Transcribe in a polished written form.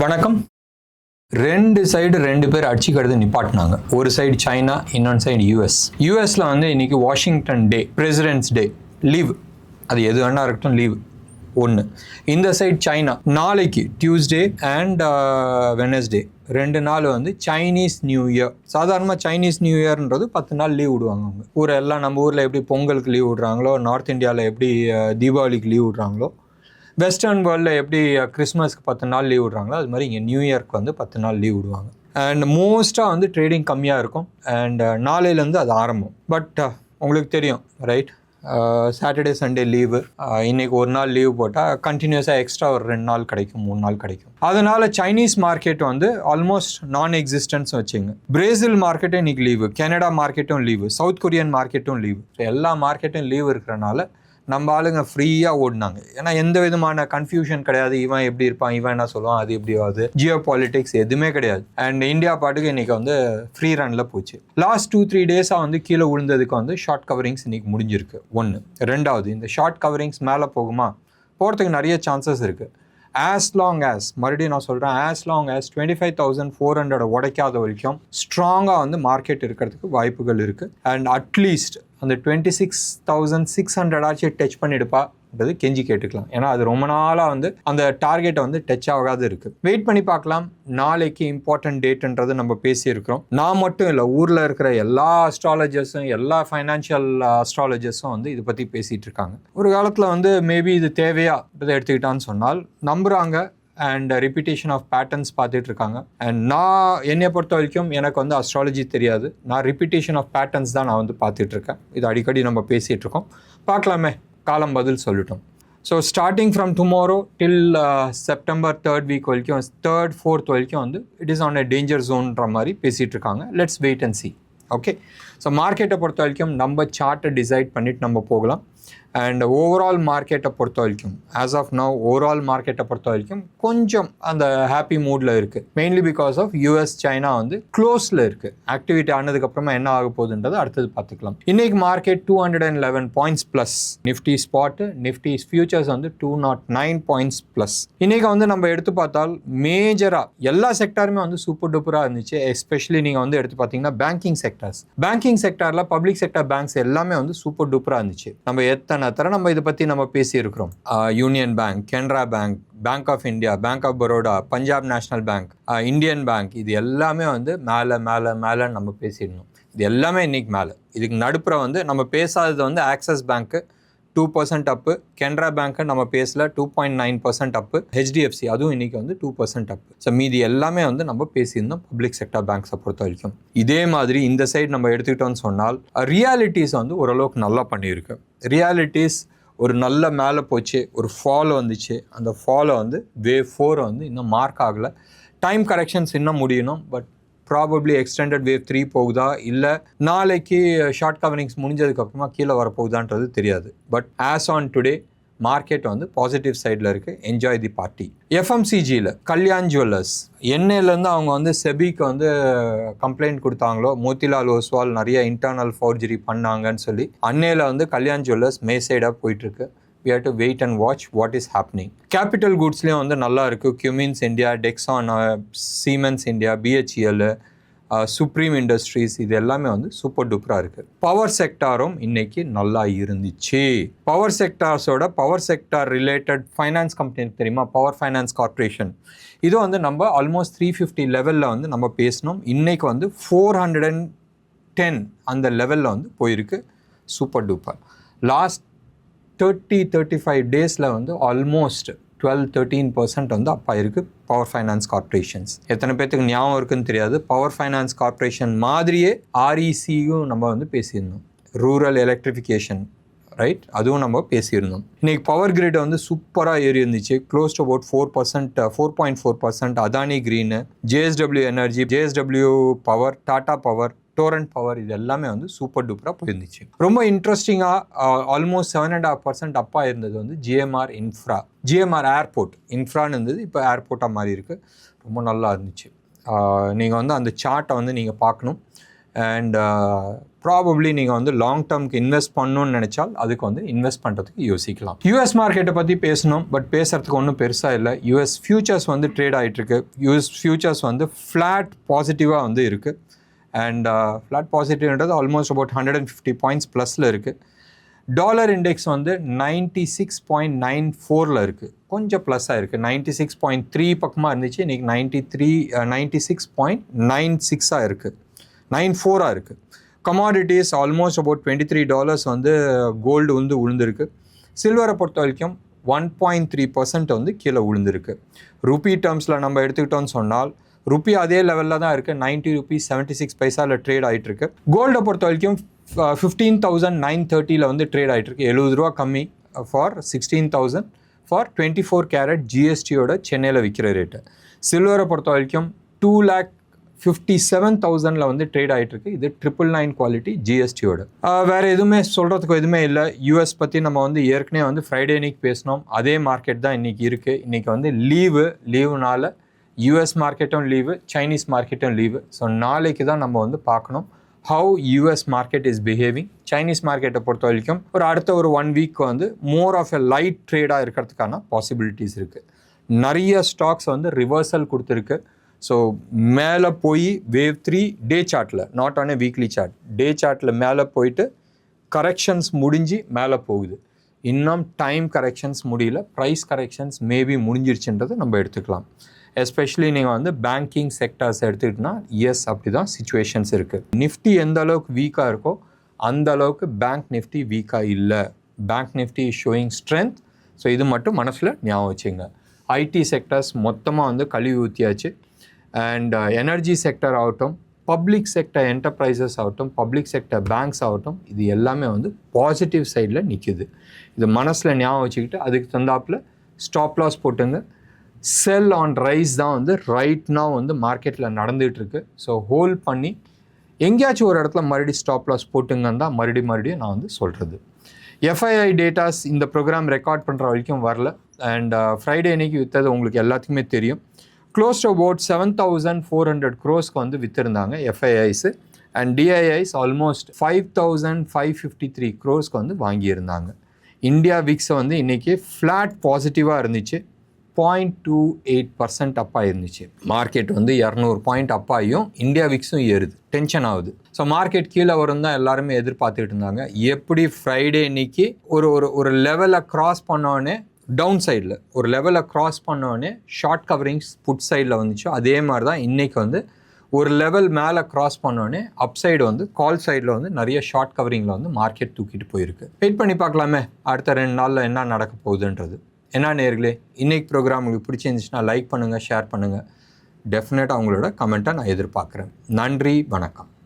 வணக்கம். ரெண்டு சைடு ரெண்டு பேர் அடிச்சுக்கிறது நிப்பாட்டினாங்க. ஒரு சைடு சைனா, இன்னொன்று சைடு யூஎஸ்ல வந்து இன்னைக்கு வாஷிங்டன் டே, பிரசிடென்ட்ஸ் டே, லீவ். அது எது வேணா இருக்கட்டும், லீவ் ஒன்று. இந்த சைடு சைனா நாளைக்கு டியூஸ்டே அண்ட் வெனஸ்டே 2 நாள் வந்து சைனீஸ் நியூ இயர். சாதாரணமாக சைனீஸ் நியூ இயர்ன்றது 10 நாள் லீவ் விடுவாங்க. அவங்க ஊரெல்லாம் நம்ம ஊரில் எப்படி பொங்கலுக்கு லீவ் விடுறாங்களோ, நார்த் இந்தியாவில் எப்படி தீபாவளிக்கு லீவ் விடுறாங்களோ, வெஸ்டர்ன் வேர்ல்டில் எப்படி கிறிஸ்மஸ்க்கு 10 நாள் லீவ் விடுறாங்களோ, அது மாதிரி இங்கே நியூ இயர்க்கு வந்து 10 நாள் லீவ் விடுவாங்க. அண்ட் மோஸ்ட்டாக வந்து ட்ரேடிங் கம்மியாக இருக்கும். அண்ட் நாளையிலேருந்து அது ஆரம்பம். பட் உங்களுக்கு தெரியும் ரைட், சாட்டர்டே சண்டே லீவு, இன்றைக்கி ஒரு நாள் லீவ் போட்டால் கண்டினியூஸாக எக்ஸ்ட்ரா ஒரு 2 நாள் கிடைக்கும், 3 நாள் கிடைக்கும். அதனால் சைனீஸ் மார்க்கெட் வந்து ஆல்மோஸ்ட் நான் எக்ஸிஸ்டன்ஸ் வச்சுங்க. பிரேசில் மார்க்கெட்டும் இன்றைக்கி லீவு, கனடா மார்க்கெட்டும் லீவு, சவுத் கொரியன் மார்க்கெட்டும் லீவு. எல்லா மார்க்கெட்டும் லீவ் இருக்கிறனால நம்ம ஆளுங்க ஃப்ரீயாக ஓடினாங்க. ஏன்னா எந்த விதமான கன்ஃபியூஷன் கிடையாது. இவன் எப்படி இருப்பான், இவன் என்ன சொல்லுவான், அது எப்படி ஆகுது, ஜியோ பாலிட்டிக்ஸ் எதுவுமே கிடையாது. அண்ட் இந்தியா பாட்டுக்கு இன்றைக்கி வந்து ஃப்ரீ ரனில் போச்சு. லாஸ்ட் 2-3 டேஸாக வந்து கீழே விழுந்ததுக்கு வந்து ஷார்ட் கவரிங்ஸ் இன்றைக்கி முடிஞ்சிருக்கு. ஒன்று. ரெண்டாவது, இந்த ஷார்ட் கவரிங்ஸ் மேலே போகுமா, போகிறதுக்கு நிறைய சான்சஸ் இருக்குது. ஆஸ் லாங் ஆஸ், மறுபடியும் நான் சொல்கிறேன், ஆஸ் லாங் ஆஸ் 25,400 உடைக்காத வரைக்கும் ஸ்ட்ராங்காக வந்து மார்க்கெட் இருக்கிறதுக்கு வாய்ப்புகள் இருக்குது. அண்ட் அட்லீஸ்ட் அந்த 26,600 ஆச்சு டச் பண்ணிடுப்பான்றது கெஞ்சி கேட்டுக்கலாம். ஏன்னா அது ரொம்ப நாளாக வந்து அந்த டார்கெட்டை வந்து டச் ஆகாது இருக்குது. வெயிட் பண்ணி பார்க்கலாம். நாளைக்கு இம்பார்ட்டன்ட் டேட்டுன்றது நம்ம பேசியிருக்கிறோம். நான் மட்டும் இல்லை, ஊரில் இருக்கிற எல்லா அஸ்ட்ராலஜர்ஸும், எல்லா ஃபைனான்ஷியல் அஸ்ட்ராலஜர்ஸும் வந்து இதை பற்றி பேசிகிட்டு இருக்காங்க. ஒரு காலத்தில் வந்து மேபி இது தேவையா இதை எடுத்துக்கிட்டான்னு சொன்னால் நம்புகிறாங்க. அண்ட் ரிப்பீட்டேஷன் ஆஃப் பேட்டர்ன்ஸ் பார்த்துட்டு இருக்காங்க. அண்ட் நான் என்னை பொறுத்த வரைக்கும் எனக்கு வந்து அஸ்ட்ராலஜி தெரியாது. நான் ரிப்பீட்டேஷன் ஆஃப் பேட்டர்ன்ஸ் தான் நான் வந்து பார்த்துட்ருக்கேன். இது அடிக்கடி நம்ம பேசிகிட்டு இருக்கோம். பார்க்கலாமே, காலம் பதில் சொல்லிட்டோம். So starting from tomorrow till September 3rd week வரைக்கும், 3rd 4th வரைக்கும் வந்து it is on a danger ஜோன்ற மாதிரி பேசிகிட்டு இருக்காங்க. Let's wait and see. Okay, so மார்க்கெட்டை பொறுத்த வரைக்கும் நம்ம சார்ட்டை டிசைட் பண்ணிவிட்டு நம்ம போகலாம். அண்ட் ஓவரால் மார்க்கெட்டை பொறுத்த வரைக்கும் ஆஸ் ஆஃப் நவ் ஓவரால் மார்க்கெட்டை பொறுத்த வரைக்கும் கொஞ்சம் அந்த ஹாப்பி மூடில் இருக்குது. Mainly because of US China வந்து க்ளோஸில் இருக்குது. ஆக்டிவிட்டி ஆனதுக்கப்புறமா என்ன ஆக போகுதுன்றது அடுத்தது பார்த்துக்கலாம். இன்றைக்கி market 211 points plus. Nifty spot, Nifty features வந்து 209 பாயிண்ட்ஸ் ப்ளஸ். இன்றைக்கி வந்து நம்ம எடுத்து பார்த்தால் மேஜராக எல்லா செக்டாருமே வந்து சூப்பர் டூப்பராக இருந்துச்சு. எஸ்பெஷலி நீங்கள் வந்து எடுத்து பார்த்தீங்கன்னா பேங்கிங் செக்டாரில் பப்ளிக் செக்டர் பேங்க்ஸ் எல்லாமே வந்து சூப்பர் டூப்பராக இருந்துச்சு. நம்ம எத்தனை தர நம்ம இதை பற்றி நம்ம பேசியிருக்கிறோம். Union bank, Canara bank, bank of India, bank of Baroda, Punjab national bank, Indian bank, இது எல்லாமே வந்து மேலே நம்ம பேசிடணும். இது எல்லாமே இன்னைக்கு மேலே. இதுக்கு நடுப்புற வந்து நம்ம பேசாதது வந்து ஆக்சிஸ் பேங்க்கு 2% அப்பு, கனரா பேங்க்கு நம்ம பேசல 2.9% அப்பு, HDFC அதுவும் இன்னைக்கு வந்து 2% அப்பு. ஸோ மீதி எல்லாமே வந்து நம்ம பேசியிருந்தோம் பப்ளிக் செக்டர் பேங்க்ஸை பொறுத்த வரைக்கும். இதே மாதிரி இந்த சைடு நம்ம எடுத்துக்கிட்டோம்னு சொன்னால் ரியாலிட்டிஸ் வந்து ஓரளவுக்கு நல்லா பண்ணியிருக்கு. ரியாலிட்டிஸ் ஒரு நல்ல மேலே போச்சு, ஒரு ஃபால் வந்துச்சு. அந்த ஃபாலை வந்து வேவ் 4 வந்து இன்னும் மார்க் ஆகலை. டைம் கரெக்ஷன்ஸ் இன்னும் முடியணும். பட் ப்ராபப்ளி எக்ஸ்டெண்டட் வேவ் 3 போகுதா, இல்லை நாளைக்கு ஷார்ட் கவரிங்ஸ் முடிஞ்சதுக்கப்புறமா கீழே வரப்போகுதான்றது தெரியாது. But as on today market வந்து பாசிட்டிவ் சைடில் இருக்குது. Enjoy the party. எஃப்எம்சிஜியில் கல்யாண் ஜுவல்லர்ஸ், எண்ணெயிலேருந்து அவங்க வந்து செபிக்கு வந்து கம்ப்ளைண்ட் கொடுத்தாங்களோ, மோத்திலால் ஓஸ்வால் நிறைய இன்டர்னல் ஃபோர்ஜரி பண்ணாங்கன்னு சொல்லி, அன்னையில் வந்து கல்யாண் ஜுவல்லர்ஸ் மேசைடாக போயிட்டுருக்கு. We have to wait and watch what is happening. Capital goodsலேயும் வந்து நல்லா இருக்குது. Cummins India, Dexon, Siemens India, BHEL, supreme industries, இது எல்லாமே வந்து சூப்பர் டூப்பராக இருக்குது. பவர் செக்டாரும் இன்னைக்கு நல்லா இருந்துச்சு. பவர் செக்டார்ஸோட power sector related finance company தெரியுமா, பவர் ஃபைனான்ஸ் கார்பரேஷன், இது வந்து நம்ம ஆல்மோஸ்ட் 350 லெவலில் வந்து நம்ம பேசணும். இன்னைக்கு வந்து 410 அந்த லெவலில் வந்து போயிருக்கு. Super duper. லாஸ்ட் 30-35 டேஸில் வந்து ஆல்மோஸ்ட் 12-13% வந்து அப்பா இருக்குது பவர் ஃபைனான்ஸ் கார்பரேஷன்ஸ். எத்தனை பேர்த்துக்கு ஞாபகம் இருக்குன்னு தெரியாது. பவர் ஃபைனான்ஸ் கார்பரேஷன் மாதிரியே RECயும் நம்ம வந்து பேசியிருந்தோம். ரூரல் எலக்ட்ரிஃபிகேஷன், ரைட், அதுவும் நம்ம பேசியிருந்தோம். இன்றைக்கி பவர் கிரிட் வந்து சூப்பராக ஏறி இருந்துச்சு. Close to about 4.4% Adani green, JSW energy, JSW power, Tata power, Torrent power, இது எல்லாமே வந்து சூப்பர் டூப்பராக போயிருந்துச்சு. ரொம்ப இன்ட்ரெஸ்டிங்காக ஆல்மோஸ்ட் 7.5% அப்பா இருந்தது வந்து GMR இன்ஃப்ரா, GMR ஏர்போர்ட். இன்ஃப்ரான்னு இருந்தது, இப்போ ஏர்போர்ட்டாக மாதிரி இருக்குது. ரொம்ப நல்லா இருந்துச்சு. நீங்கள் வந்து அந்த சார்ட்டை வந்து நீங்கள் பார்க்கணும். அண்ட் ப்ராபப்ளி நீங்கள் வந்து லாங் டேர்முக்கு இன்வெஸ்ட் பண்ணணும்னு நினச்சால் அதுக்கு வந்து இன்வெஸ்ட் பண்ணுறதுக்கு யோசிக்கலாம். யூஎஸ் மார்க்கெட்டை பற்றி பேசணும், பட் பேசுகிறதுக்கு ஒன்றும் பெருசாக இல்லை. யூஎஸ் ஃபியூச்சர்ஸ் வந்து ட்ரேட் ஆகிட்டுருக்கு. யூஎஸ் ஃபியூச்சர்ஸ் வந்து ஃப்ளாட் பாசிட்டிவாக வந்து இருக்குது. அண்ட் ஃப்ளாட் பாசிட்டிவ்ன்றது ஆல்மோஸ்ட் அபவுட் 150 பாயிண்ட்ஸ் ப்ளஸில் இருக்குது. டாலர் இண்டெக்ஸ் வந்து 96.94 இருக்குது. கொஞ்சம் ப்ளஸ்ஸாக இருக்குது. 96.3 பக்கமாக இருந்துச்சு. இன்றைக்கி 96.96 இருக்குது. 94 இருக்குது. கமாடிட்டிஸ் ஆல்மோஸ்ட் அபவுட் $23 வந்து கோல்டு வந்து விழுந்திருக்கு. சில்வரை பொறுத்த வரைக்கும் 1.3% வந்து கீழே விழுந்திருக்கு. ருப்பி டேர்ம்ஸில் நம்ம எடுத்துக்கிட்டோம்னு சொன்னால் ருப்பி அதே லெவலில் தான் இருக்குது. 90 rupees 76 ட்ரேட் ஆகிட்டுருக்கு. கோல்டை பொறுத்த வரைக்கும் 15,930 வந்து ட்ரேட் ஆகிட்டுருக்கு. 70 ரூபா கம்மி ஃபார் 16,000 ஃபார் 24 கேரட் ஜிஎஸ்டியோட சென்னையில் விற்கிற ரேட்டு. சில்வரை பொறுத்த வரைக்கும் 2,57,000 வந்து ட்ரேட் ஆகிட்டுருக்கு. இது 999 குவாலிட்டி ஜிஎஸ்டியோட. வேறு எதுவுமே சொல்கிறதுக்கு எதுவுமே இல்லை. யூஎஸ் பற்றி நம்ம வந்து ஏற்கனவே வந்து ஃப்ரைடே அன்னைக்கு பேசினோம். அதே மார்க்கெட் தான் இன்றைக்கி இருக்குது. இன்றைக்கி வந்து லீவுனால யூஎஸ் மார்க்கெட்டும் லீவு, சைனீஸ் மார்க்கெட்டும் லீவு. ஸோ நாளைக்கு தான் நம்ம வந்து பார்க்கணும் how US market is behaving. Chinese மார்க்கெட்டை பொறுத்த வரைக்கும் அடுத்த ஒரு 1 வீக் வந்து மோர் ஆஃப் எ லைட் ட்ரேடாக இருக்கிறதுக்கான பாசிபிலிட்டிஸ் இருக்குது. நிறைய ஸ்டாக்ஸ் வந்து ரிவர்சல் கொடுத்துருக்கு. ஸோ மேலே போய் வேவ் 3 டே சார்ட்டில், not on a weekly chart, day சார்ட்டில் மேலே போயிட்டு கரெக்ஷன்ஸ் முடிஞ்சு மேலே போகுது. இன்னும் டைம் கரெக்ஷன்ஸ் முடியல, ப்ரைஸ் கரெக்ஷன்ஸ் மேபி முடிஞ்சிருச்சுன்றதை நம்ம எடுத்துக்கலாம். எஸ்பெஷலி நீங்கள் வந்து பேங்கிங் செக்டர்ஸ் எடுத்துக்கிட்டோன்னா எஸ் அப்படி தான் சிச்சுவேஷன்ஸ் இருக்குது. நிஃப்டி எந்த அளவுக்கு வீக்காக இருக்கோ அந்த அளவுக்கு பேங்க் நிஃப்டி வீக்காக இல்லை. Bank Nifty is showing strength. So இது மட்டும் மனசில் ஞாபகம் வச்சுங்க. ஐடி செக்டர்ஸ் மொத்தமாக வந்து கழுவி ஊற்றியாச்சு. அண்ட் எனர்ஜி செக்டர் ஆகட்டும், பப்ளிக் செக்டர் என்டர்பிரைசஸ் ஆகட்டும், பப்ளிக் செக்டர் பேங்க்ஸ் ஆகட்டும், இது எல்லாமே வந்து பாசிட்டிவ் சைடில் நிற்குது. இது மனசில் ஞாபகம் வச்சுக்கிட்டு அதுக்கு தந்தாப்பில் ஸ்டாப் லாஸ் போட்டுங்க. செல் ஆன் ரைஸ் தான் வந்து ரைட் now வந்து மார்க்கெட்டில் நடந்துகிட்ருக்கு. ஸோ ஹோல்ட் பண்ணி எங்கேயாச்சும் ஒரு இடத்துல மறுபடியும் ஸ்டாப் லாஸ் போட்டுங்கன்னு தான் மறுபடியும் நான் வந்து சொல்கிறது. எஃப்ஐஐ டேட்டாஸ் இந்த ப்ரோக்ராம் ரெக்கார்ட் பண்ணுற வரைக்கும் வரல. அண்ட் ஃப்ரைடே அன்னைக்கு விற்றது உங்களுக்கு எல்லாத்துக்குமே தெரியும். க்ளோஸ் டு அபவுட் 7,400 crores வந்து விற்றுருந்தாங்க எஃப்ஐஐஸு. அண்ட் டிஐஐஸ் ஆல்மோஸ்ட் 5,553 crores வந்து வாங்கியிருந்தாங்க. இந்தியா விக்ஸை வந்து இன்றைக்கி ஃப்ளாட் பாசிட்டிவாக இருந்துச்சு. 0.28% அப்பாக இருந்துச்சு. மார்க்கெட் வந்து 200 பாயிண்ட் அப்பாயும் இந்தியா விக்ஸும் ஏறுது. டென்ஷன் ஆகுது. ஸோ மார்க்கெட் கீழே வரும் தான் எல்லாருமே எதிர்பார்த்துக்கிட்டு இருந்தாங்க. எப்படி ஃப்ரைடே இன்னைக்கு ஒரு லெவலை க்ராஸ் பண்ணோடனே டவுன் சைடில் ஒரு லெவலை க்ராஸ் பண்ணோடனே ஷார்ட் கவரிங்ஸ் புட் சைடில் வந்துச்சோ அதே மாதிரி தான் இன்றைக்கி வந்து ஒரு லெவல் மேலே க்ராஸ் பண்ணோடனே அப் சைடு வந்து கால் சைடில் வந்து நிறைய ஷார்ட் கவரிங்கில் வந்து மார்க்கெட் தூக்கிட்டு போயிருக்கு. வெயிட் பண்ணி பார்க்கலாமே அடுத்த 2 நாளில் என்ன நடக்க போகுதுன்றது. என்ன நேயர்களே, இன்றைக்கி ப்ரோக்ராம் உங்களுக்கு பிடிச்சிருந்துச்சுன்னா லைக் பண்ணுங்கள், ஷேர் பண்ணுங்கள். டெஃபினட்டாக உங்களோட கமெண்ட்டை நான் எதிர்பார்க்குறேன். நன்றி, வணக்கம்.